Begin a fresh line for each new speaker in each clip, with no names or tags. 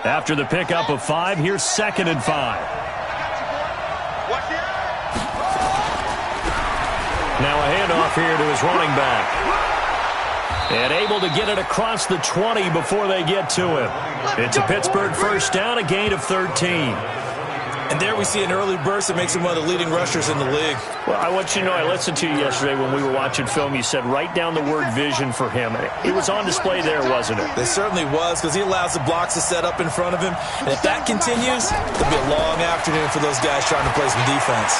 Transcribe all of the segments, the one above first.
After the pickup of 5, here's 2nd and 5. Now a handoff here to his running back. And able to get it across the 20 before they get to him. It's a Pittsburgh first down, a gain of 13.
And there we see an early burst that makes him one of the leading rushers in the league.
Well, I want you to know, I listened to you yesterday when we were watching film. You said write down the word vision for him. It was on display there, wasn't it?
It certainly was, because he allows the blocks to set up in front of him. And if that continues, it'll be a long afternoon for those guys trying to play some defense.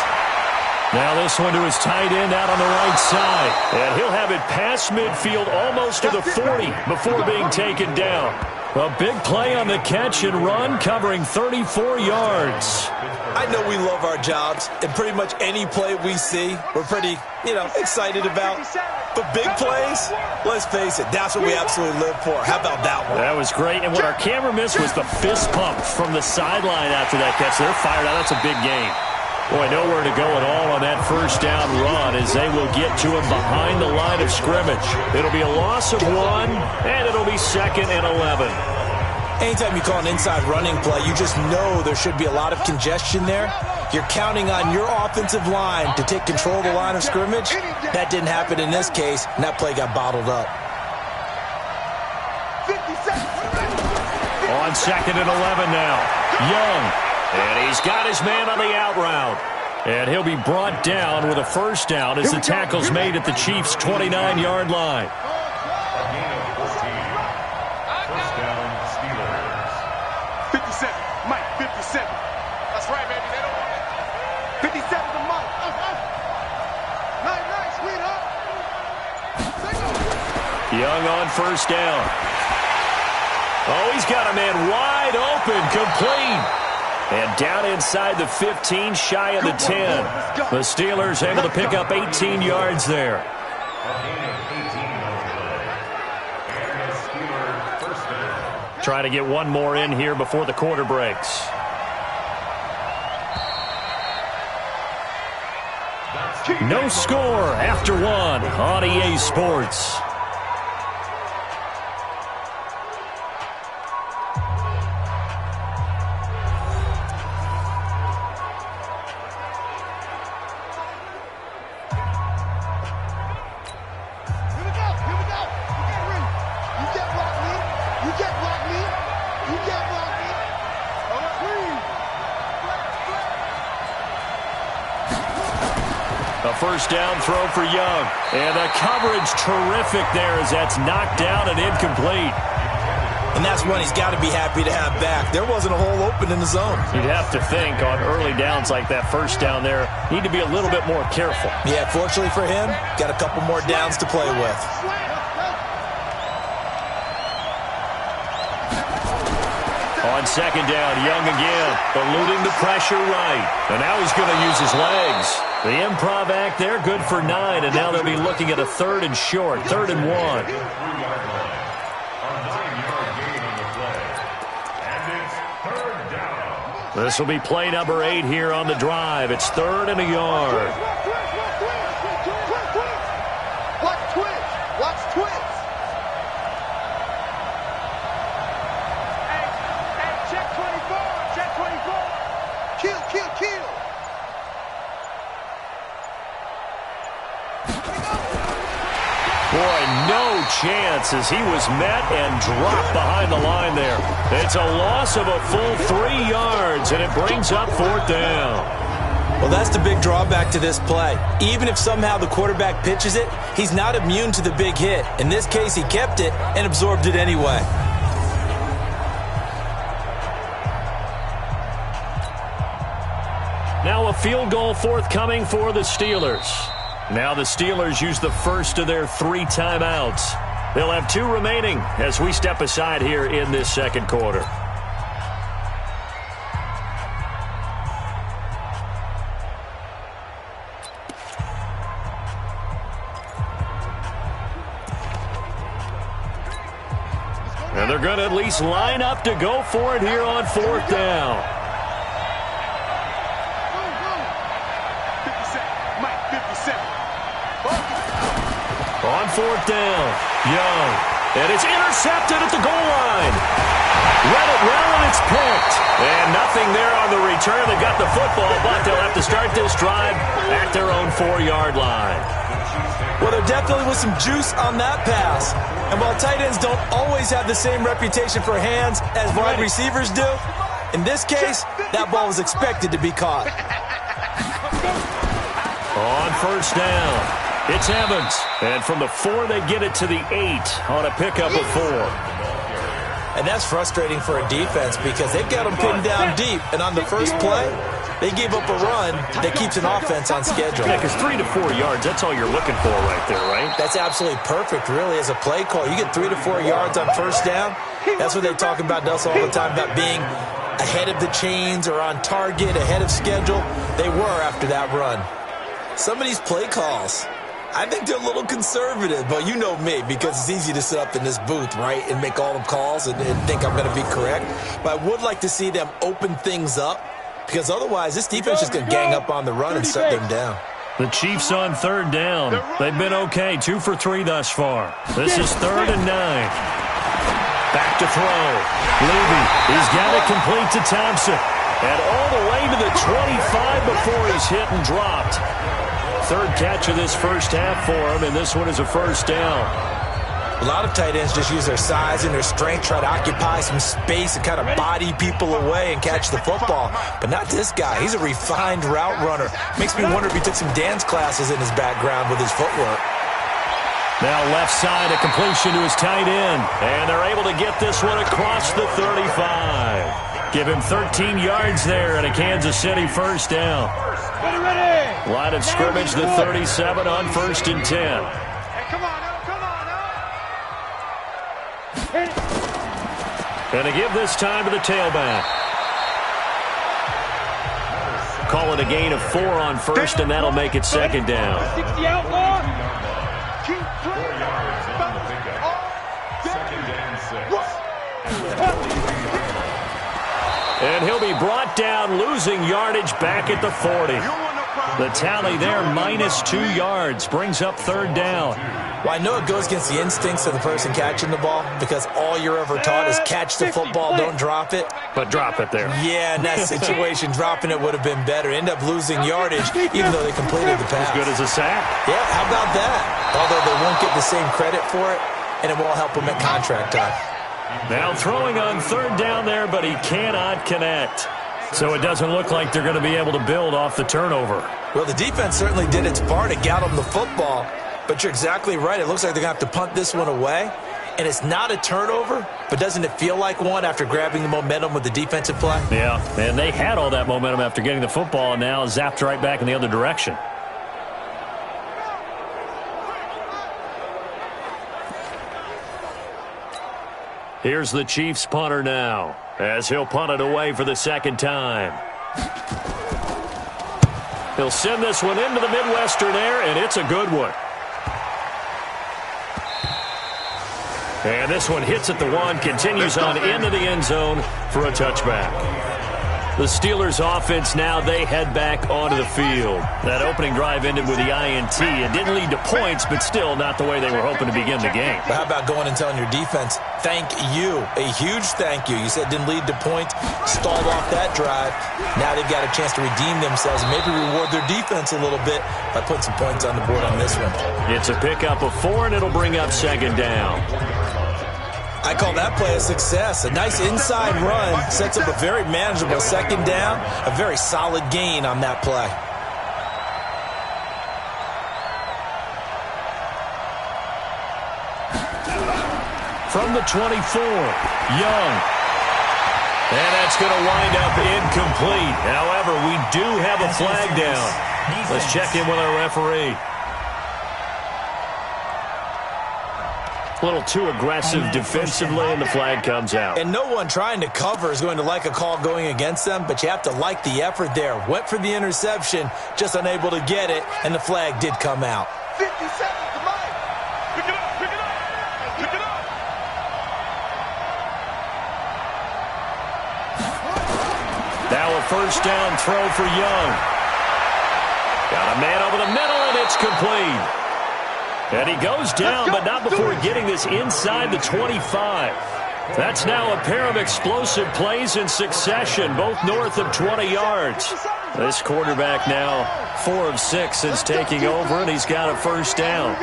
Now this one to his tight end out on the right side. And he'll have it past midfield almost to the 40 before being taken down. A big play on the catch and run, covering 34 yards.
I know we love our jobs, and pretty much any play we see, we're pretty, excited about. But big plays, let's face it, that's what we absolutely live for. How about that one?
That was great, and what our camera missed was the fist pump from the sideline after that catch. They're fired out. That's a big game. Boy, nowhere to go at all on that first down run as they will get to him behind the line of scrimmage. It'll be a loss of 1, and it'll be 2nd and 11.
Anytime you call an inside running play, you just know there should be a lot of congestion there. You're counting on your offensive line to take control of the line of scrimmage. That didn't happen in this case, and that play got bottled up.
On 2nd and 11 now, Young. And he's got his man on the out route. And he'll be brought down with a first down as the tackle's made at the Chiefs' 29-yard line.
First down, Steelers. 57, Mike, 57. That's right, baby. They don't want it. 57 to Mike. Nice, sweetheart.
Young on first down. Oh, he's got a man wide open, complete. And down inside the 15, shy of the 10. The Steelers able to pick up 18 yards there. Trying to get one more in here before the quarter breaks. No score after 1 on EA Sports. First down throw for Young. And the coverage terrific there as that's knocked down and incomplete.
And that's one he's got to be happy to have back. There wasn't a hole open in the zone.
You'd have to think on early downs like that first down there, need to be a little bit more careful.
Yeah, fortunately for him, got a couple more downs to play with.
On second down, Young again, eluding the pressure right. And now he's going to use his legs. The improv act there, good for 9, and now they'll be looking at a 3rd and short, 3rd and 1. This will be play number 8 here on the drive. It's 3rd and a yard.
Watch twitch. Watch twitch. Hey, check 24. Check 24. Kill.
Boy, no chance as he was met and dropped behind the line there. It's a loss of a full 3 yards, and it brings up 4th down.
Well, that's the big drawback to this play. Even if somehow the quarterback pitches it, he's not immune to the big hit. In this case, he kept it and absorbed it anyway.
Now a field goal forthcoming for the Steelers. Now the Steelers use the first of their 3 timeouts. They'll have 2 remaining as we step aside here in this second quarter. And they're going to at least line up to go for it here on 4th down. On 4th down, Young. And it's intercepted at the goal line. Read it well, and it's Nothing there on the return. They got the football, but they'll have to start this drive at their own 4-yard line.
Well, there definitely was some juice on that pass. And while tight ends don't always have the same reputation for hands as wide receivers do, in this case, that ball was expected to be caught.
On first down, it's Evans. And from the 4, they get it to the 8 on a pickup of 4.
And that's frustrating for a defense because they've got them pinned down deep. And on the first play, they gave up a run that keeps an offense on schedule.
Yeah, because 3 to 4 yards, that's all you're looking for right there, right?
That's absolutely perfect, really, as a play call. You get 3 to 4 yards on first down. That's what they talk about us all the time, about being ahead of the chains or on target, ahead of schedule. They were after that run. Some of these play calls, I think they're a little conservative, but you know me, because it's easy to sit up in this booth, right, and make all the calls and think I'm going to be correct. But I would like to see them open things up, because otherwise this defense is going to gang up on the run and shut them down.
The Chiefs on third down. They've been okay, 2 for 3 thus far. This is 3rd and 9. Back to throw. Levy, he's got it complete to Thompson. And all the way to the 25 before he's hit and dropped. 3rd catch of this first half for him, and this one is a first down.
A lot of tight ends just use their size and their strength, try to occupy some space and kind of body people away and catch the football. But not this guy. He's a refined route runner. Makes me wonder if he took some dance classes in his background with his footwork.
Now left side, a completion to his tight end. And they're able to get this one across the 35. Give him 13 yards there and a Kansas City first down. Line of scrimmage, the 37 on 1st and 10. And to give this time to the tailback. Call it a gain of 4 on 1st, and that'll make it 2nd down.
60 outlaw. Keep 4 yards on the pickup. 2nd and 6.
And he'll be brought down, losing yardage back at the 40. The tally there, -2 yards, brings up 3rd down.
Well, I know it goes against the instincts of the person catching the ball because all you're ever taught is catch the football, don't drop it.
But drop it there.
Yeah, in that situation, dropping it would have been better. End up losing yardage, even though they completed the pass.
As good as a sack.
Yeah, how about that? Although they won't get the same credit for it, and it won't help them at contract time.
Now throwing on 3rd down there, but he cannot connect. So it doesn't look like they're going to be able to build off the turnover.
Well, the defense certainly did its part to get them the football. But you're exactly right. It looks like they're going to have to punt this one away. And it's not a turnover, but doesn't it feel like one after grabbing the momentum with the defensive play?
Yeah, and they had all that momentum after getting the football, and now zapped right back in the other direction. Here's the Chiefs punter now, as he'll punt it away for the 2nd time. He'll send this one into the Midwestern air, and it's a good one. And this one hits at the 1, continues on into the end zone for a touchback. The Steelers offense now, they head back onto the field. That opening drive ended with the INT. It didn't lead to points, but still not the way they were hoping to begin the game.
But how about going and telling your defense, thank you, a huge thank you. You said didn't lead to points, stalled off that drive. Now they've got a chance to redeem themselves and maybe reward their defense a little bit by putting some points on the board on this one.
It's a pickup of 4, and it'll bring up 2nd down.
I call that play a success. A nice inside run sets up a very manageable 2nd down, a very solid gain on that play.
From the 24, Young. And that's going to wind up incomplete. However, we do have a flag down. Let's check in with our referee. A little too aggressive defensively, and the flag comes out.
And no one trying to cover is going to like a call going against them, but you have to like the effort there. Went for the interception, just unable to get it, and the flag did come out.
50 seconds to Mike. Pick it up, pick it up, pick it up.
Now a first down throw for Young. Got a man over the middle, and it's complete. And he goes down, but not before getting this inside the 25. That's now a pair of explosive plays in succession, both north of 20 yards. This quarterback now 4 of 6 since taking over, and he's got a first down.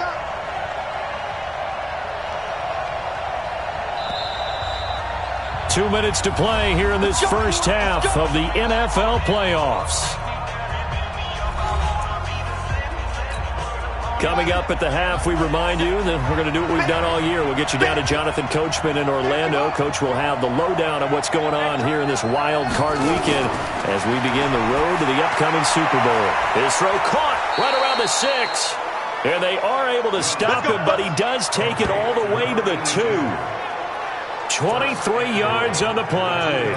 Two minutes to play here in this first half of the NFL playoffs. Coming up at the half, we remind you that we're going to do what we've done all year. We'll get you down to Jonathan Coachman in Orlando. Coach will have the lowdown on what's going on here in this wild card weekend as we begin the road to the upcoming Super Bowl. His throw caught right around the 6. And they are able to stop him, but he does take it all the way to the 2. 23 yards on the play.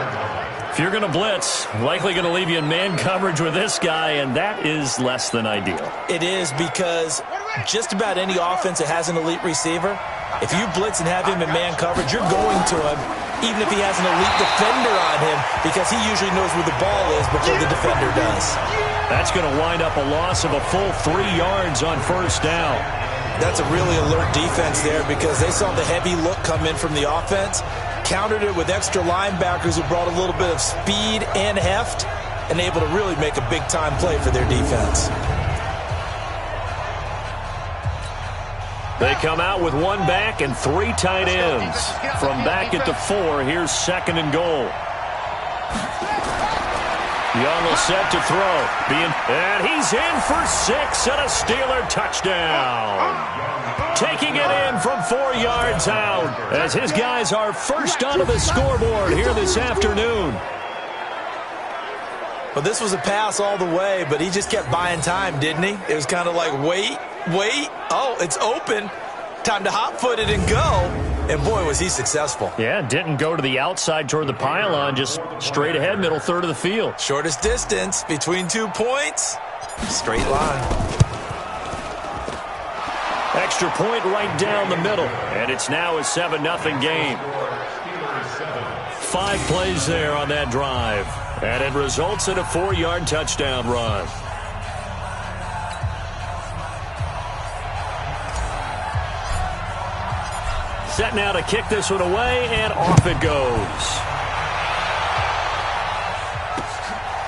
If you're going to blitz, likely going to leave you in man coverage with this guy, and that is less than ideal.
It is, because just about any offense that has an elite receiver, if you blitz and have him in man coverage, you're going to him, even if he has an elite defender on him, because he usually knows where the ball is before the defender does.
That's going to wind up a loss of a full 3 yards on first down.
That's a really alert defense there, because they saw the heavy look come in from the offense, countered it with extra linebackers who brought a little bit of speed and heft, and able to really make a big-time play for their defense.
They come out with 1 back and 3 tight ends. From back at the 4, here's 2nd and goal. Young will set to throw. And he's in for 6 and a Steeler touchdown. Taking it in from 4 yards out as his guys are first onto the scoreboard here this afternoon.
Well, this was a pass all the way, but he just kept buying time, didn't he? It was kind of like, wait. Oh, it's open. Time to hot-foot it and go. And, boy, was he successful.
Yeah, didn't go to the outside toward the pylon, just straight ahead, middle third of the field.
Shortest distance between 2 points. Straight line.
Extra point right down the middle. And it's now a 7-0 game. 5 plays there on that drive. And it results in a 4-yard touchdown run. Set now to kick this one away, and off it goes.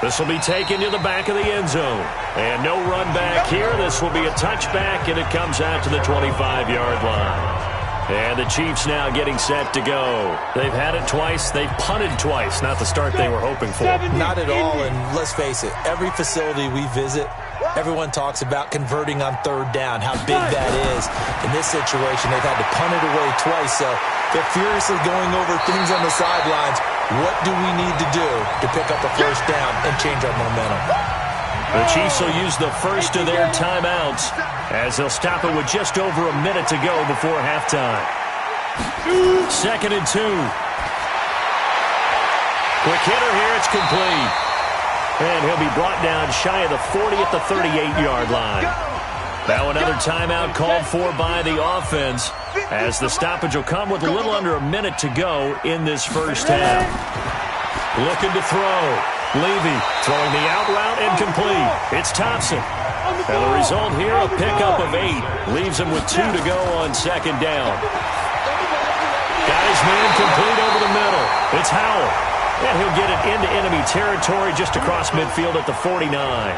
This will be taken to the back of the end zone. And no run back here. This will be a touchback, and it comes out to the 25-yard line. And the Chiefs now getting set to go. They've had it twice. They've punted twice. Not the start they were hoping for.
Not at all, and let's face it, every facility we visit, everyone talks about converting on 3rd down, how big that is. In this situation, they've had to punt it away twice, so they're furiously going over things on the sidelines. What do we need to do to pick up a first down and change our momentum?
The Chiefs will use the first of their timeouts as they'll stop it with just over a minute to go before halftime. 2nd and 2. Quick hitter here, it's complete. And he'll be brought down shy of the 40 at the 38-yard line. Now another timeout called for by the offense as the stoppage will come with a little under a minute to go in this first half. Looking to throw. Levy throwing the out route incomplete. It's Thompson. And the result here, a pickup of 8. Leaves him with 2 to go on 2nd down. Got his man complete over the middle. It's Howell. And he'll get it into enemy territory just across midfield at the 49.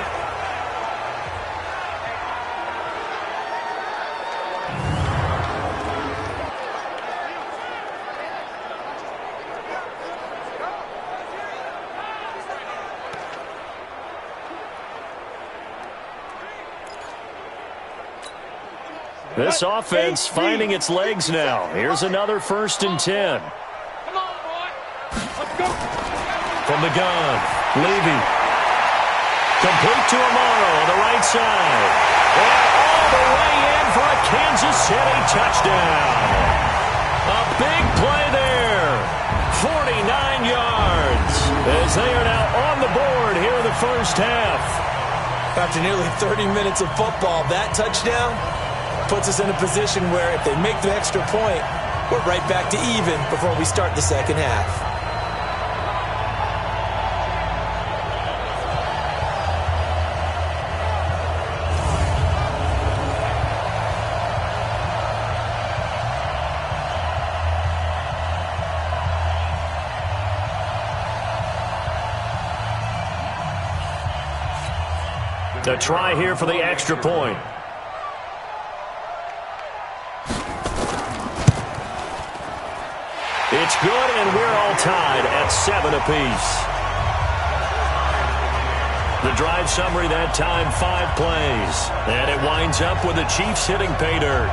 This offense finding its legs now. Here's another 1st and 10. From the gun, Levy. Complete to Amaro on the right side. And all the way in for a Kansas City touchdown. A big play there. 49 yards as they are now on the board here in the first half.
After nearly 30 minutes of football, that touchdown puts us in a position where if they make the extra point, we're right back to even before we start the second half.
A try here for the extra point. It's good, and we're all tied at 7 apiece. The drive summary that time, 5 plays. And it winds up with the Chiefs hitting pay dirt.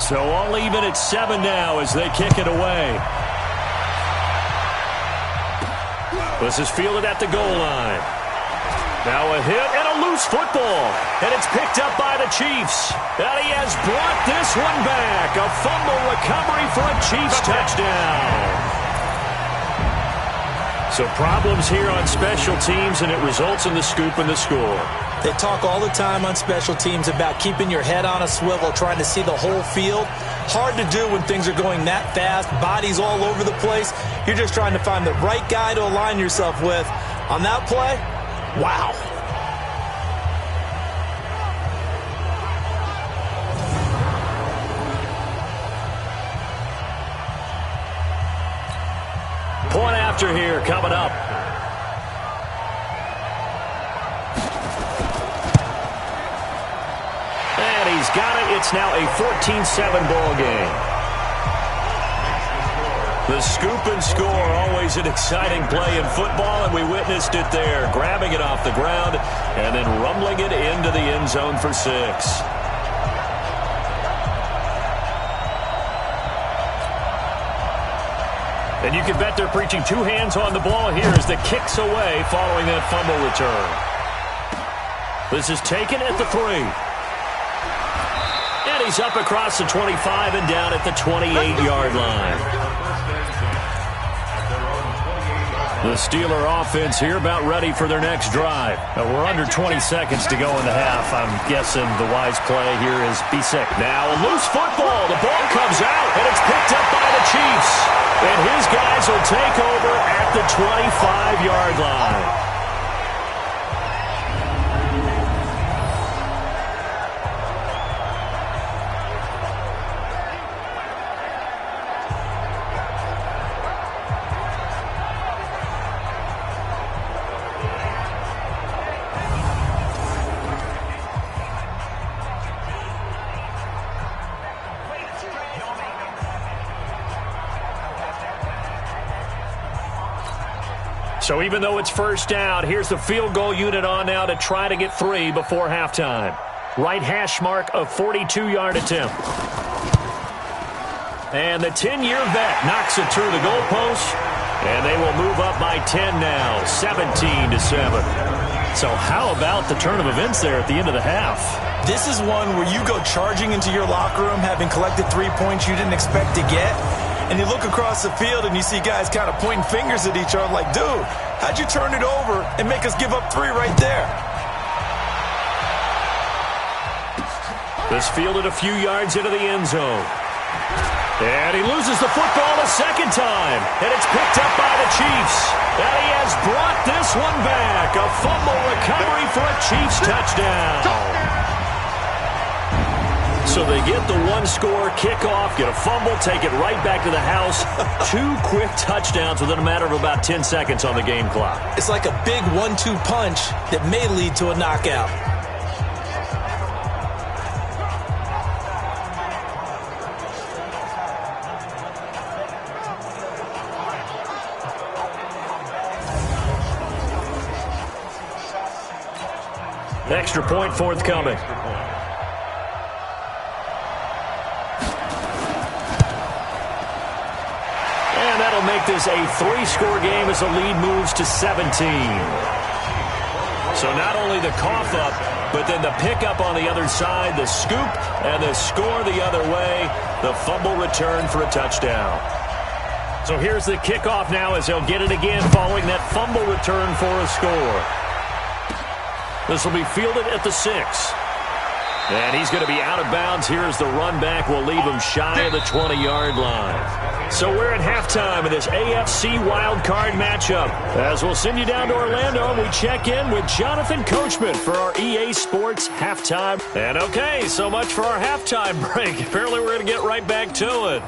So all even at 7 now as they kick it away. This is fielded at the goal line. Now a hit and a loose football. And it's picked up by the Chiefs. And he has brought this one back. A fumble recovery for a Chiefs touchdown. So problems here on special teams, and it results in the scoop and the score.
They talk all the time on special teams about keeping your head on a swivel, trying to see the whole field. Hard to do when things are going that fast, bodies all over the place. You're just trying to find the right guy to align yourself with. On that play, wow.
Point after here coming up. And he's got it. It's now a 14-7 ball game. The scoop and score, always an exciting play in football, and we witnessed it there, grabbing it off the ground and then rumbling it into the end zone for 6. And you can bet they're preaching 2 hands on the ball here as the kick's away following that fumble return. This is taken at the 3. And he's up across the 25 and down at the 28-yard line. The Steeler offense here about ready for their next drive. Now we're under 20 seconds to go in the half. I'm guessing the wise play here is be sick. Now a loose football. The ball comes out, and it's picked up by the Chiefs. And his guys will take over at the 25-yard line. So even though it's first down, here's the field goal unit on now to try to get 3 before halftime. Right hash mark, a 42-yard attempt. And the 10-year vet knocks it through the goalpost, and they will move up by 10 now, 17-7. So how about the turn of events there at the end of the half?
This is one where you go charging into your locker room having collected 3 points you didn't expect to get. And you look across the field and you see guys kind of pointing fingers at each other like, dude, how'd you turn it over and make us give up 3 right there?
This fielded a few yards into the end zone. And he loses the football a second time. And it's picked up by the Chiefs. And he has brought this one back. A fumble recovery for a Chiefs touchdown. So they get the 1-score kickoff, get a fumble, take it right back to the house. 2 quick touchdowns within a matter of about 10 seconds on the game clock.
It's like a big 1-2 punch that may lead to a knockout.
Extra point forthcoming. That'll make this a 3-score game as the lead moves to 17. So not only the cough up, but then the pickup on the other side, the scoop, and the score the other way, the fumble return for a touchdown. So here's the kickoff now as they'll get it again following that fumble return for a score. This will be fielded at the 6. And he's going to be out of bounds. Here's the run back. Will leave him shy of the 20-yard line. So we're at halftime in this AFC Wildcard matchup. As we'll send you down to Orlando, and we check in with Jonathan Coachman for our EA Sports halftime. And okay, so much for our halftime break. Apparently we're going to get right back to it.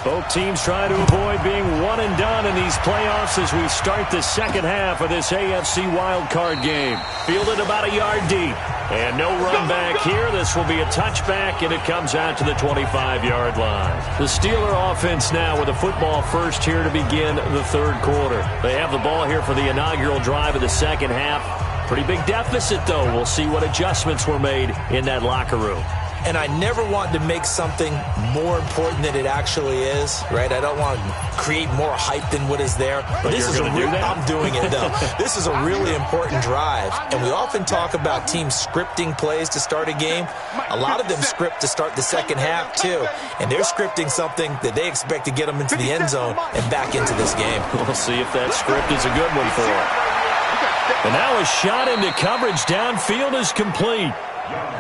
Both teams trying to avoid being one and done in these playoffs as we start the second half of this AFC wildcard game. Fielded about a yard deep. And no run back here. This will be a touchback, and it comes out to the 25-yard line. The Steeler offense now with a football first here to begin the third quarter. They have the ball here for the inaugural drive of the second half. Pretty big deficit, though. We'll see what adjustments were made in that locker room.
And I never want to make something more important than it actually is, right? I don't want to create more hype than what is there.
But this is a real,
I'm doing it, though. This is a really important drive. And we often talk about teams scripting plays to start a game. A lot of them script to start the second half, too. And they're scripting something that they expect to get them into the end zone and back into this game.
We'll see if that script is a good one for them. And now a shot into coverage downfield is complete.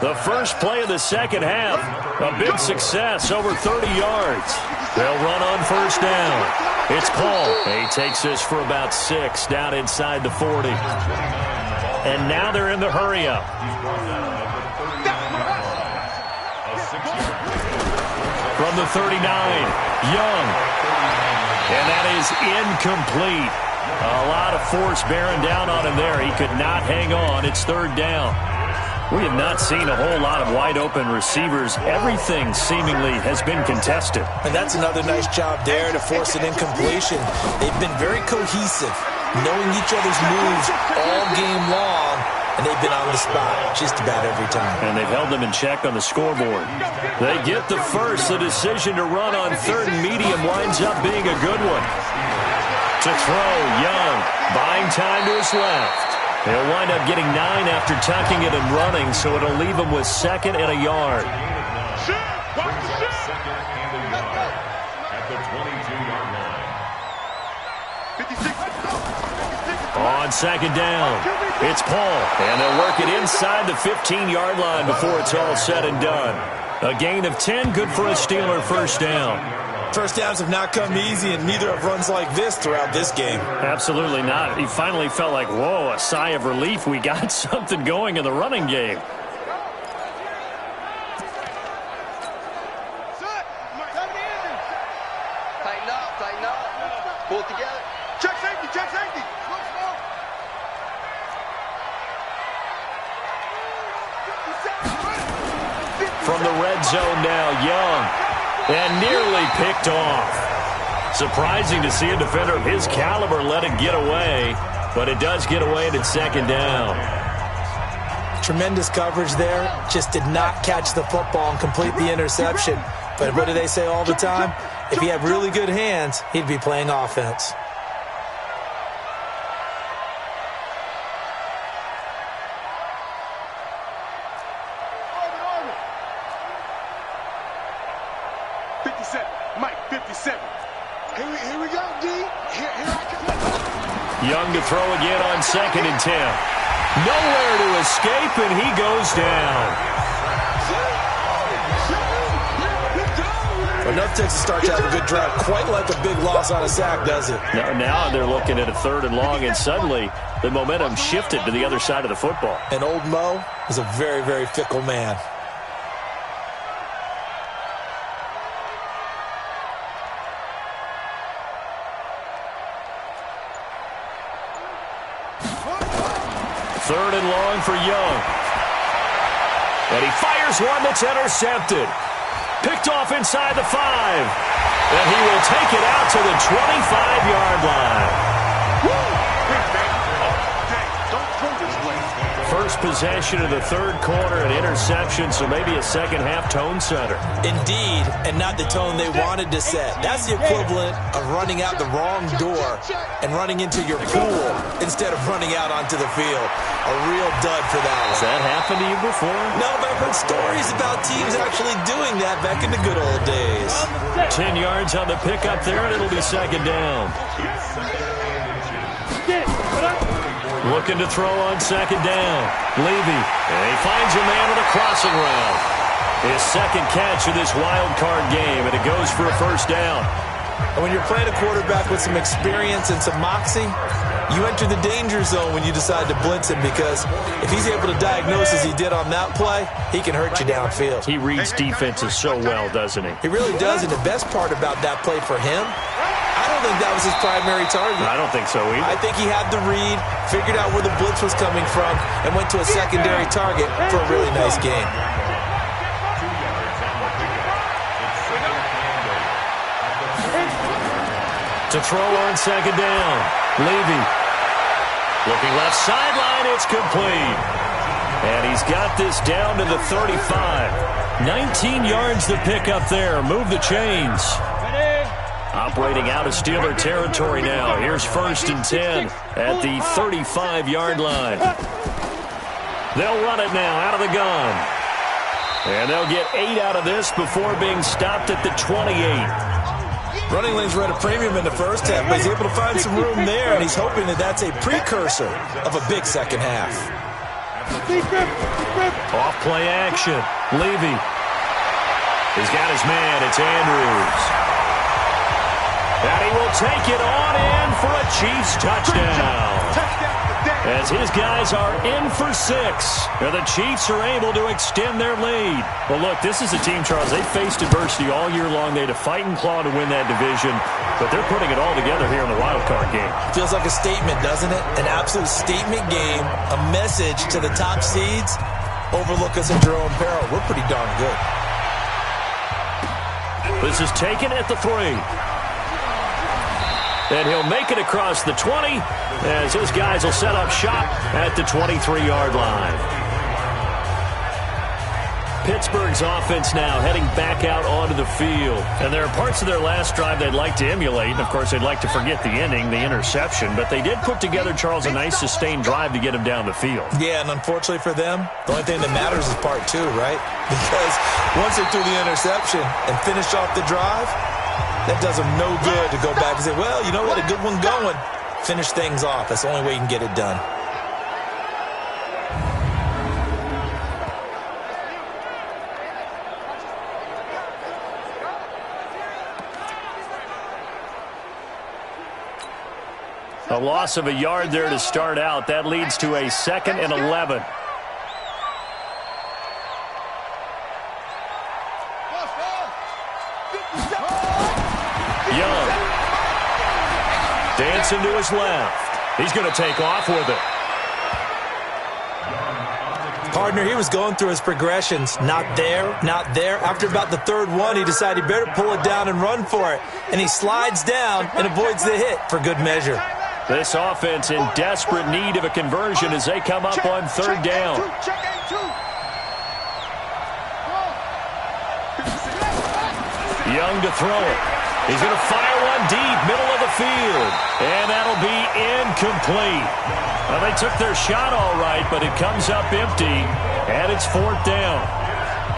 The first play of the second half, a big success, over 30 yards. They'll run on first down. It's Paul. He takes this for about 6 down inside the 40. And now they're in the hurry-up. From the 39, Young. And that is incomplete. A lot of force bearing down on him there. He could not hang on. It's third down. We have not seen a whole lot of wide-open receivers. Everything seemingly has been contested.
And that's another nice job there to force an incompletion. They've been very cohesive, knowing each other's moves all game long, and they've been on the spot just about every time.
And they've held them in check on the scoreboard. They get the first. The decision to run on third and medium winds up being a good one. To throw, Young, buying time to his left. They'll wind up getting 9 after tucking it and running, so it'll leave them with second and a yard. On second down, it's Paul, and they'll work it inside the 15-yard line before it's all said and done. A gain of 10, good for a Steeler first down.
First downs have not come easy, and neither have runs like this throughout this game.
Absolutely not. He finally felt like, whoa, a sigh of relief. We got something going in the running game.
Tighten up. Pull it together. Check safety.
From the red zone now, Young. And nearly picked off. Surprising to see a defender of his caliber let it get away, but it does get away and it's second down.
Tremendous coverage there. Just did not catch the football and complete the interception. But what do they say all the time? If he had really good hands, he'd be playing offense.
Young to throw again on second and 10. Nowhere to escape, and he goes down.
Enough takes to start to have a good drive. Quite like a big loss on a sack, does it?
Now they're looking at a third and long, and suddenly the momentum shifted to the other side of the football.
And old Mo is a very, very fickle man.
Third and long for Young. And he fires one that's intercepted. Picked off inside the 5. And he will take it out to the 25-yard line. First possession of the third quarter, an interception, so maybe a second-half tone setter.
Indeed, and not the tone they wanted to set. That's the equivalent of running out the wrong door and running into your pool instead of running out onto the field. A real dud for that one.
Has that happened to you before?
No, but I've heard stories about teams actually doing that back in the good old days.
10 yards on the pickup there, and it'll be second down. Looking to throw on second down. Levy. And he finds a man on a crossing route. His second catch of this wild card game, and it goes for a first down.
And when you're playing a quarterback with some experience and some moxie, you enter the danger zone when you decide to blitz him, because if he's able to diagnose as he did on that play, he can hurt you downfield.
He reads defenses so well, doesn't he?
He really does, and the best part about that play for him, I don't think that was his primary target.
I don't think so either.
I think he had the read, figured out where the blitz was coming from, and went to a secondary target for a really nice game.
To throw on second down. Levy. Looking left sideline, it's complete. And he's got this down to the 35. 19 yards to pick up there. Move the chains. Operating out of Steeler territory now. Here's 1st and 10 at the 35-yard line. They'll run it now out of the gun. And they'll get 8 out of this before being stopped at the 28.
Running lanes were at a premium in the first half, but he's able to find some room there, and he's hoping that that's a precursor of a big second half.
Off play action. Levy. He's got his man. It's Andrews. And he will take it on in for a Chiefs touchdown. As his guys are in for 6. And the Chiefs are able to extend their lead. Well, look, this is a team, Charles. They faced adversity all year long. They had to fight and claw to win that division. But they're putting it all together here in the wild card game.
Feels like a statement, doesn't it? An absolute statement game. A message to the top seeds. Overlook us at your own peril. We're pretty darn good.
This is taken at the 3. And he'll make it across the 20 as his guys will set up shop at the 23-yard line. Pittsburgh's offense now heading back out onto the field. And there are parts of their last drive they'd like to emulate. And, of course, they'd like to forget the ending, the interception. But they did put together, Charles, a nice sustained drive to get him down the field.
Yeah, and unfortunately for them, the only thing that matters is part 2, right? Because once they threw the interception and finished off the drive, that does them no good to go back and say, well, you know what, a good one going. Finish things off. That's the only way you can get it done.
A loss of a yard there to start out. That leads to a 2nd and 11. Young. Dancing to his left. He's going to take off with it.
Partner, he was going through his progressions. Not there, not there. After about the 3rd one, he decided he better pull it down and run for it. And he slides down and avoids the hit for good measure.
This offense in desperate need of a conversion as they come up on 3rd down. Young to throw it. He's going to fire one deep, middle of the field. And that'll be incomplete. Well, they took their shot all right, but it comes up empty. And it's 4th down.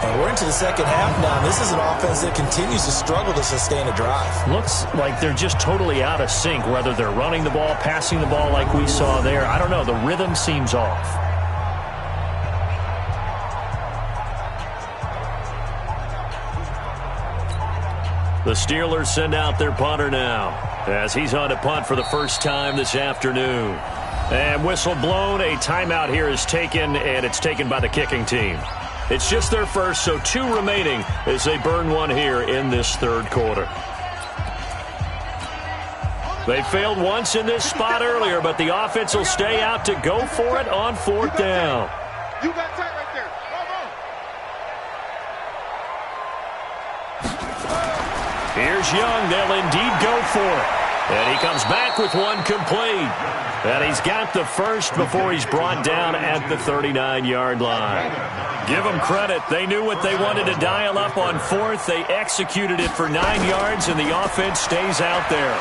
And we're into the second half now. And this is an offense that continues to struggle to sustain a drive.
Looks like they're just totally out of sync, whether they're running the ball, passing the ball like we saw there. I don't know. The rhythm seems off. The Steelers send out their punter now as he's on to punt for the first time this afternoon. And whistle blown. A timeout here is taken, and it's taken by the kicking team. It's just their first, so 2 remaining as they burn one here in this 3rd quarter. They failed once in this spot earlier, but the offense will stay out to go for it on 4th down.
You got tight right there.
Here's Young. They'll indeed go for it. And he comes back with one complete. And he's got the first before he's brought down at the 39-yard line. Give them credit. They knew what they wanted to dial up on 4th. They executed it for 9 yards, and the offense stays out there.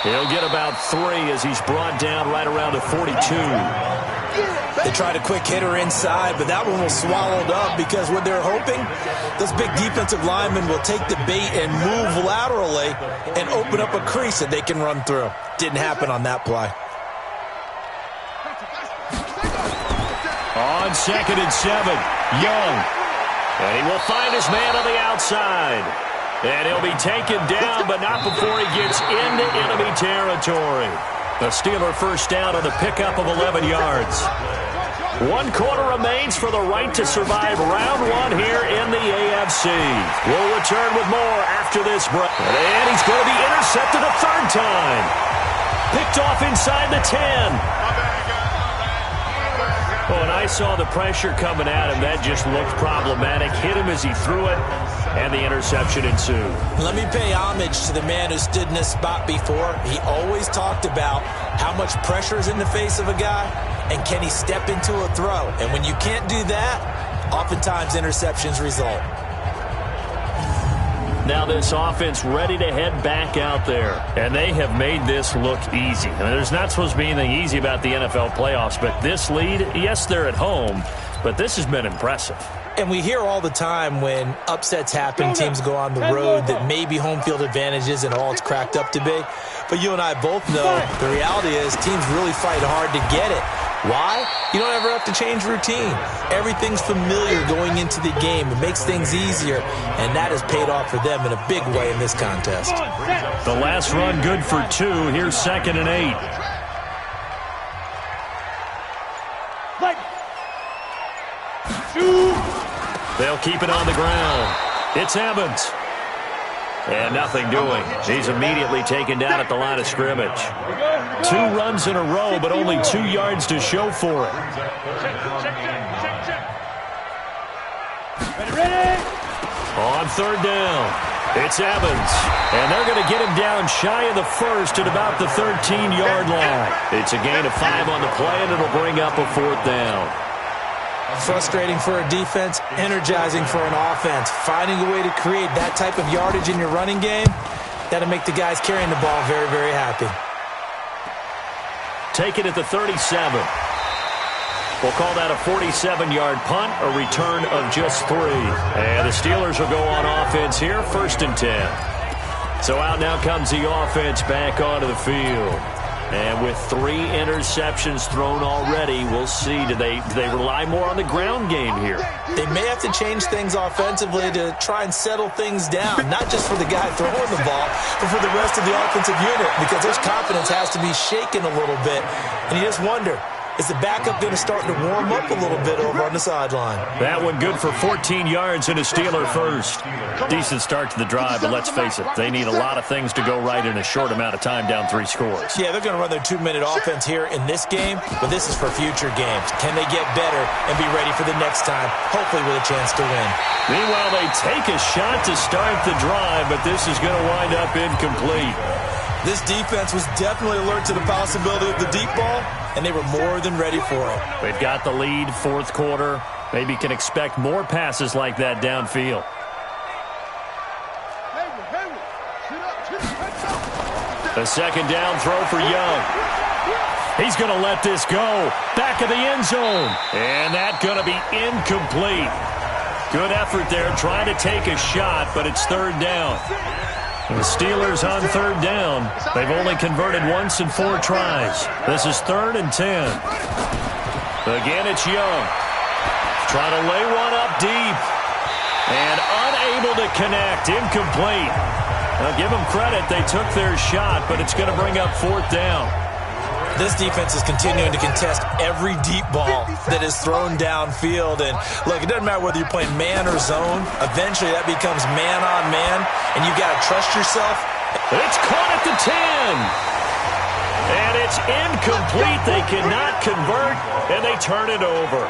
He'll get about 3 as he's brought down right around the 42.
They tried a quick hitter inside, but that one was swallowed up because what they're hoping, those big defensive linemen will take the bait and move laterally and open up a crease that they can run through. Didn't happen on that play.
2nd and 7. Young. And he will find his man on the outside. And he'll be taken down, but not before he gets into enemy territory. The Steeler first down on the pickup of 11 yards. 1 quarter remains for the right to survive round 1 here in the AFC. We'll return with more after this break. And he's going to be intercepted a 3rd time. Picked off inside the 10. Oh, and I saw the pressure coming at him. That just looked problematic. Hit him as he threw it, and the interception ensued.
Let me pay homage to the man who stood in this spot before. He always talked about how much pressure is in the face of a guy, and can he step into a throw. And when you can't do that, oftentimes interceptions result.
Now this offense ready to head back out there. And they have made this look easy. I mean, there's not supposed to be anything easy about the NFL playoffs, but this lead, yes, they're at home, but this has been impressive.
And we hear all the time when upsets happen, teams go on the road, that maybe home field advantage isn't all it's cracked up to be. But you and I both know the reality is teams really fight hard to get it. Why? You don't ever have to change routine. Everything's familiar going into the game. It makes things easier, and that has paid off for them in a big way in this contest.
The last run good for 2. Here's 2nd and 8. They'll keep it on the ground. It's Evans. And nothing doing. He's immediately taken down at the line of scrimmage. 2 runs in a row, but only 2 yards to show for it. On 3rd down, it's Evans. And they're going to get him down shy of the 1st at about the 13-yard line. It's a gain of 5 on the play, and it'll bring up a 4th down.
Frustrating for a defense, energizing for an offense. Finding a way to create that type of yardage in your running game, that'll make the guys carrying the ball very, very happy.
Take it at the 37. We'll call that a 47-yard punt, a return of just 3. And the Steelers will go on offense here, 1st and 10. So out now comes the offense back onto the field. And with 3 interceptions thrown already, we'll see. Do they rely more on the ground game here?
They may have to change things offensively to try and settle things down, not just for the guy throwing the ball, but for the rest of the offensive unit, because his confidence has to be shaken a little bit. And you just wonder, is the backup going to start to warm up a little bit over on the sideline?
That one good for 14 yards and a Steeler first. Decent start to the drive, but let's face it, they need a lot of things to go right in a short amount of time, down 3 scores.
Yeah, they're going to run their 2-minute offense here in this game, but this is for future games. Can they get better and be ready for the next time, hopefully with a chance to win?
Meanwhile, they take a shot to start the drive, but this is going to wind up incomplete.
This defense was definitely alert to the possibility of the deep ball, and they were more than ready for it.
They've got the lead, 4th quarter. Maybe can expect more passes like that downfield. A 2nd down throw for Young. He's going to let this go. Back of the end zone. And that's going to be incomplete. Good effort there trying to take a shot, but it's 3rd down. The Steelers on 3rd down. They've only converted once in 4 tries. This is 3rd and 10. Again, it's Young. Trying to lay one up deep. And unable to connect. Incomplete. Now, give them credit. They took their shot, but it's going to bring up 4th down.
This defense is continuing to contest every deep ball that is thrown downfield. And, look, it doesn't matter whether you're playing man or zone. Eventually, that becomes man-on-man, and you've got to trust yourself.
It's caught at the 10. And it's incomplete. They cannot convert, and they turn it over.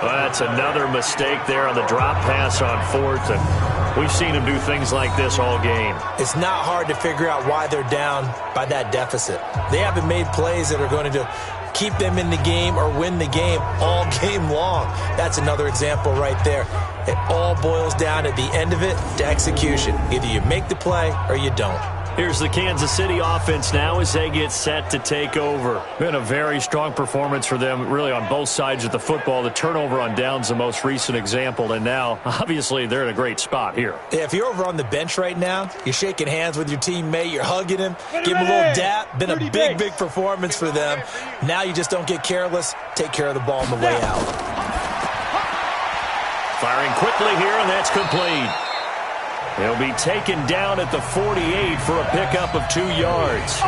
Well, that's another mistake there on the drop pass on 4th, and we've seen them do things like this all game.
It's not hard to figure out why they're down by that deficit. They haven't made plays that are going to keep them in the game or win the game all game long. That's another example right there. It all boils down at the end of it to execution. Either you make the play or you don't.
Here's the Kansas City offense now as they get set to take over. Been a very strong performance for them, really, on both sides of the football. The turnover on downs the most recent example, and now, obviously, they're in a great spot here.
Yeah, if you're over on the bench right now, you're shaking hands with your teammate, you're hugging him, give him a little dap. Been a big, big performance for them. Now you just don't get careless. Take care of the ball on the way out.
Firing quickly here, and that's complete. He'll be taken down at the 48 for a pickup of 2 yards.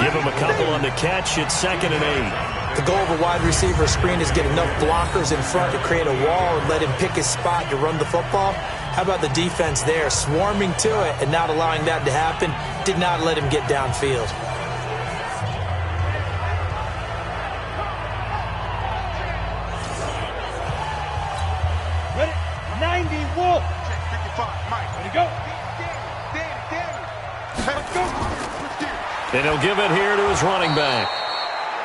Give him a couple on the catch. It's 2nd and 8.
The goal of a wide receiver screen is get enough blockers in front to create a wall and let him pick his spot to run the football. How about the defense there, swarming to it and not allowing that to happen? Did not let him get downfield.
Ready? 90, Wolf.
55, Mike.
Ready, go.
Let's go.
And he'll give it here to his running back.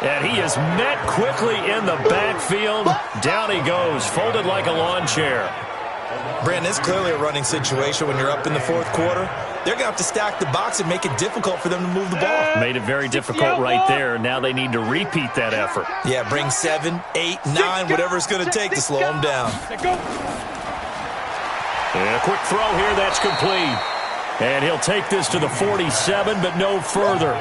And he is met quickly in the backfield. Down he goes, folded like a lawn chair.
Brandon, it's clearly a running situation when you're up in the 4th quarter. They're going to have to stack the box and make it difficult for them to move the ball.
Made it very difficult right there. Now they need to repeat that effort.
Yeah, bring 7, 8, 9, whatever it's going to take to slow them down.
And a quick throw here, that's complete. And he'll take this to the 47, but no further,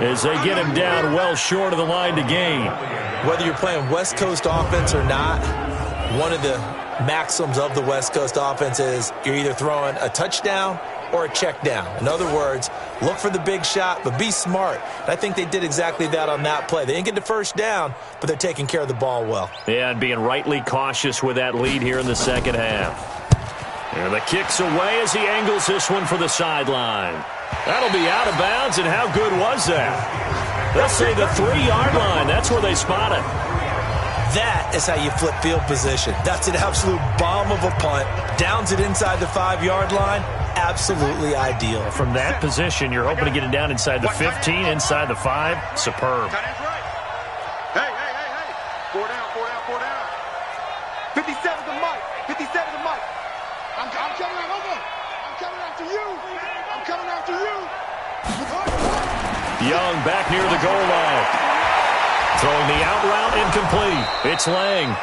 as they get him down well short of the line to gain.
Whether you're playing West Coast offense or not, one of the maxims of the West Coast offense is you're either throwing a touchdown or a check down. In other words, look for the big shot, but be smart. And I think they did exactly that on that play. They didn't get the first down, but they're taking care of the ball well.
Yeah, and being rightly cautious with that lead here in the second half. And the kick's away as he angles this one for the sideline. That'll be out of bounds, and how good was that? They'll say the 3-yard line. That's where they spot it.
That is how you flip field position. That's an absolute bomb of a punt. Downs it inside the 5-yard line. Absolutely ideal.
From that position, you're hoping to get it down inside the 15, inside the 5. Superb.
Hey. 4 down. 57 to Mike. 57 to Mike. I'm coming out. Hold on. I'm coming after you. I'm coming after you.
Young back near the goal line. Throwing the out route incomplete. It's Lang.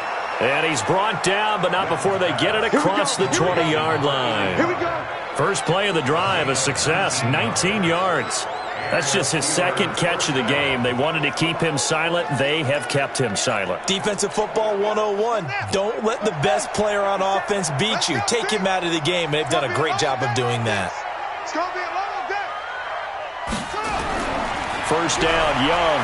And he's brought down, but not before they get it across the 20-yard line.
Here we go.
First play of the drive, a success, 19 yards. That's just his 2nd catch of the game. They wanted to keep him silent. They have kept him silent.
Defensive football 101. Don't let the best player on offense beat you. Take him out of the game, and they've done a great job of doing that.
It's going to be a long day.
First down, Young.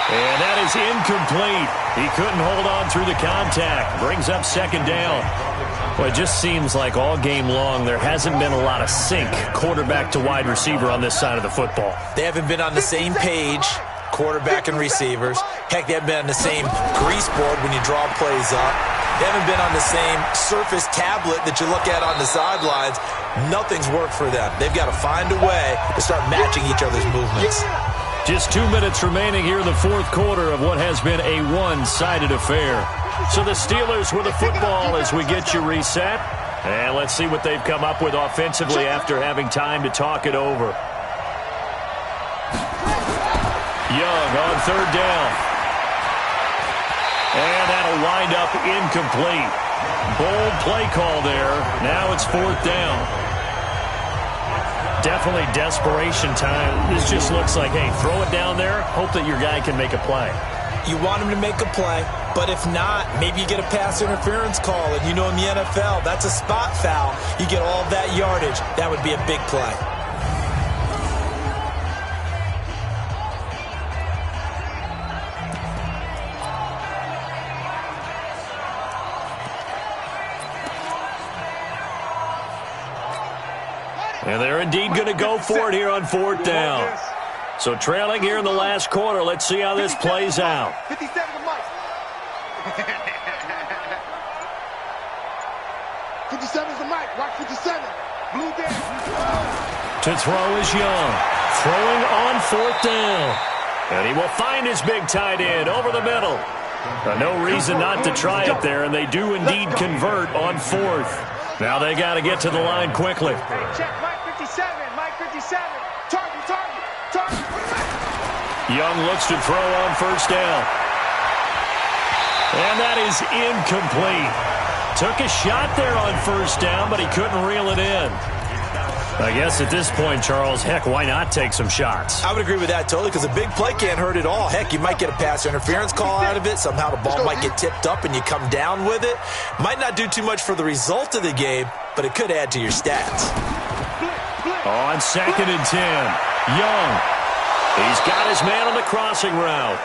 And that is incomplete. He couldn't hold on through the contact. Brings up 2nd down. Well, it just seems like all game long there hasn't been a lot of sync quarterback to wide receiver on this side of the football.
They haven't been on the same page, quarterback and receivers. Heck, they haven't been on the same grease board when you draw plays up. They haven't been on the same Surface tablet that you look at on the sidelines. Nothing's worked for them. They've got to find a way to start matching each other's movements.
Just 2 minutes remaining here in the 4th quarter of what has been a one-sided affair. So the Steelers with the football as we get you reset. And let's see what they've come up with offensively after having time to talk it over. Young on 3rd down. And that'll wind up incomplete. Bold play call there. Now it's 4th down. Definitely desperation time. This just looks like, hey, throw it down there, hope that your guy can make a play.
You want him to make a play, but if not, maybe you get a pass interference call, and you know in the NFL, that's a spot foul. You get all that yardage. That would be a big play.
And they're indeed going to go for it here on 4th down. So trailing here in the last quarter. Let's see how this plays out.
57 to Mike. 57 is the Mike. Watch 57. Blue down.
To throw is Young. Throwing on 4th down. And he will find his big tight end over the middle. No reason not to try it there, and they do indeed convert on 4th. Now they got to get to the line quickly.
Check Mike 57. Mike 57. Target.
Young looks to throw on 1st down. And that is incomplete. Took a shot there on 1st down, but he couldn't reel it in. I guess at this point, Charles, heck, why not take some shots?
I would agree with that totally, because a big play can't hurt at all. Heck, you might get a pass interference call out of it. Somehow the ball might get tipped up and you come down with it. Might not do too much for the result of the game, but it could add to your stats.
On 2nd and 10, Young. He's got his man on the crossing route.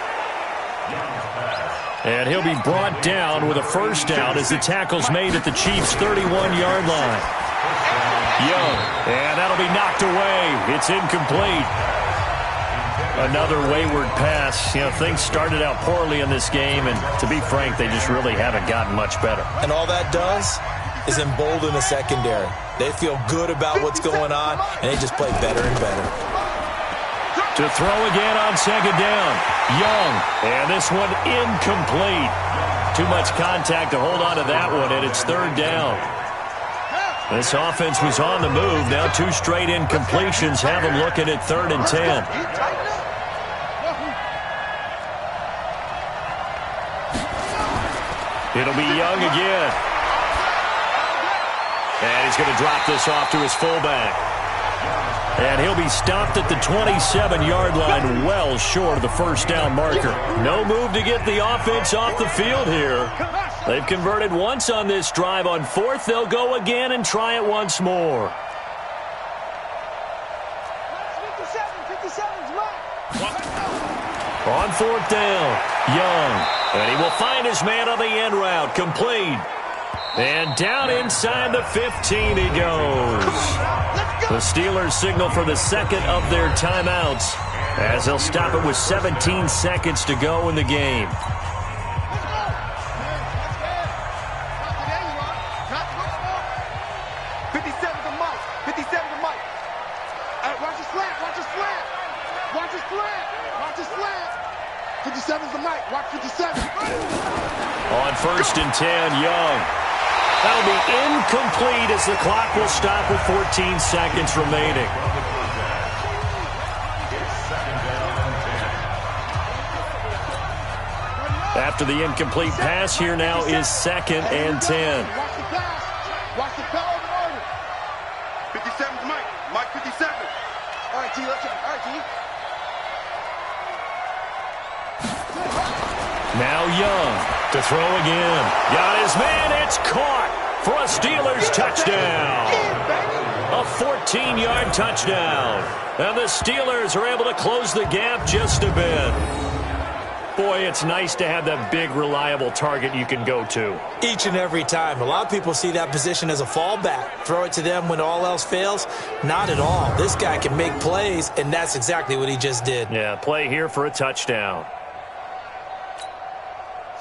And he'll be brought down with a first down as the tackle's made at the Chiefs' 31-yard line. Young, and that'll be knocked away. It's incomplete. Another wayward pass. You know, things started out poorly in this game, and to be frank, they just really haven't gotten much better.
And all that does is embolden the secondary. They feel good about what's going on, and they just play better and better.
To throw again on 2nd down. Young, and this one incomplete. Too much contact to hold on to that one, and it's 3rd down. This offense was on the move. Now 2 straight incompletions have them looking at 3rd and 10. It'll be Young again. And he's going to drop this off to his fullback. And he'll be stopped at the 27-yard line, well short of the first down marker. No move to get the offense off the field here. They've converted once on this drive. On 4th, they'll go again and try it once more. On 4th down, Young. And he will find his man on the end route, complete. And down inside the 15 he goes. The Steelers signal for the second of their timeouts as they'll stop it with 17 seconds to go in the game. On 1st and 10, Young. That'll be incomplete as the clock will stop with 14 seconds remaining. After the incomplete pass, here now is 2nd and 10.
Watch the power of order. 57's Mike. Mike 57. All right, T, let's go. All right, T.
Now Young to throw again. Got his man. It's caught for a Steelers touchdown. A 14-yard touchdown. And the Steelers are able to close the gap just a bit. Boy, it's nice to have that big, reliable target you can go to.
Each and every time. A lot of people see that position as a fallback. Throw it to them when all else fails. Not at all. This guy can make plays, and that's exactly what he just did.
Yeah, play here for a touchdown.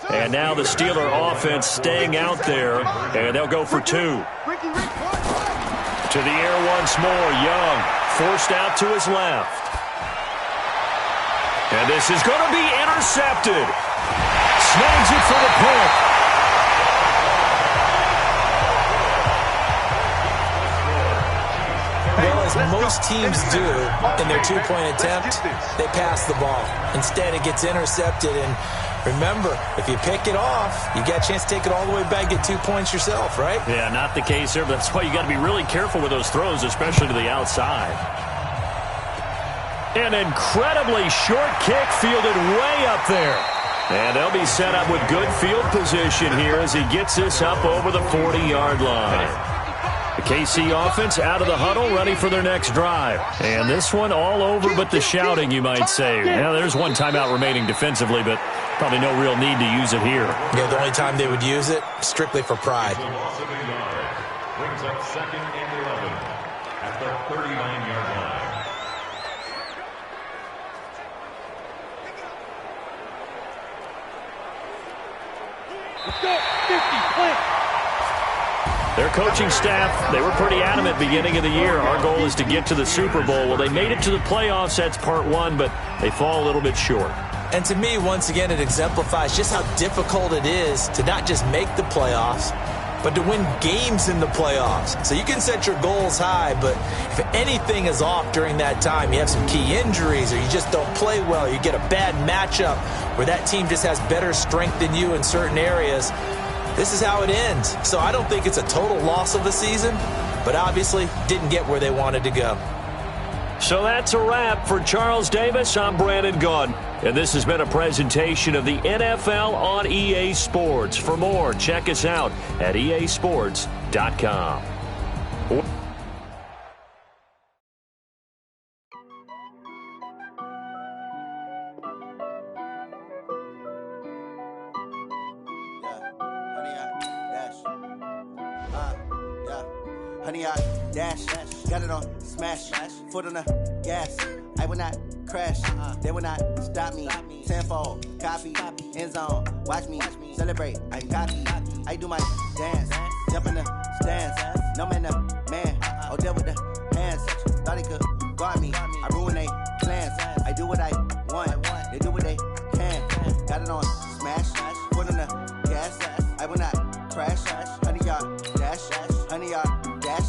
And now the Steeler offense staying out there, and they'll go for 2. To the air once more. Young forced out to his left. And this is going to be intercepted. Snags it for the pick.
Well, as most teams do in their 2-point attempt, they pass the ball. Instead, it gets intercepted. And remember, if you pick it off, you got a chance to take it all the way back, get 2 points yourself, right?
Yeah, not the case here, but that's why you got to be really careful with those throws, especially to the outside. An incredibly short kick fielded way up there. And they'll be set up with good field position here as he gets this up over the 40-yard line. The KC offense out of the huddle, ready for their next drive. And this one all over but the shouting, you might say. Now, there's one timeout remaining defensively, but probably no real need to use it here.
Yeah, the only time they would use it, strictly for pride.
Brings up 2nd and 11 at the 39-yard line.
Let's go. 50, play.
Their coaching staff, they were pretty adamant beginning of the year. Our goal is to get to the Super Bowl. Well, they made it to the playoffs. That's part 1, but they fall a little bit short.
And to me, once again, it exemplifies just how difficult it is to not just make the playoffs, but to win games in the playoffs. So you can set your goals high, but if anything is off during that time, you have some key injuries or you just don't play well, you get a bad matchup where that team just has better strength than you in certain areas, this is how it ends. So I don't think it's a total loss of the season, but obviously didn't get where they wanted to go.
So that's a wrap for Charles Davis. I'm Brandon Gaudin, and this has been a presentation of the NFL on EA Sports. For more, check us out at easports.com.
Honey, I dash, got it on smash, foot on the gas. I will not crash, they will not stop me. Tenfold, copy, end zone, watch me celebrate. I'm cocky, I do my dance, jump in the stands. No man, the man, oh, deal with the hands. Thought he could guard me, I ruin they plans. I do what I want, they do what they can. Got it on smash, foot on the gas. I will not crash, honey, y'all dash, honey, y'all dash,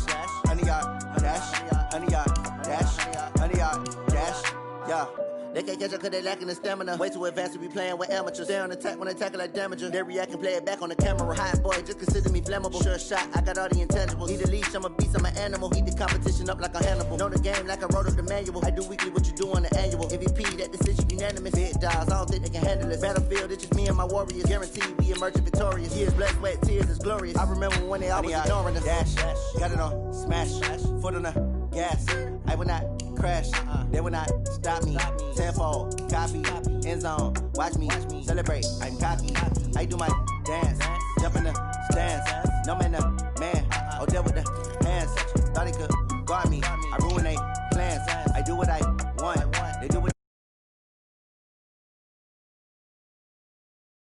honey, y'all dash, honey, y'all dash, honey, y'all dash, yeah. They can't catch up cause they lacking the stamina. Way too advanced to be playing with amateurs. They on attack when they tackle like damager. They react and play it back on the camera. Hot boy, just consider me flammable. Sure shot, I got all the intangibles. Need a leash, I'm a beast, I'm an animal. Heat the competition up like a Hannibal. Know the game like I wrote up the manual. I do weekly what you do on the annual. MVP, that decision unanimous. Big dogs, I don't think they can handle it. Battlefield, it's just me and my warriors. Guaranteed we emerging victorious. Years, blood, sweat, tears, is glorious. I remember when they always ignoring us. Dash, got it on smash, foot on the gas. I will not crash, they will not stop me. Tenfold, copy, end zone, watch me celebrate. I'm cocky, I do my dance, jump in the stands. No man, the man, oh, deal with the hands. Thought he could guard me, I ruin they plans. I do what I want, they do what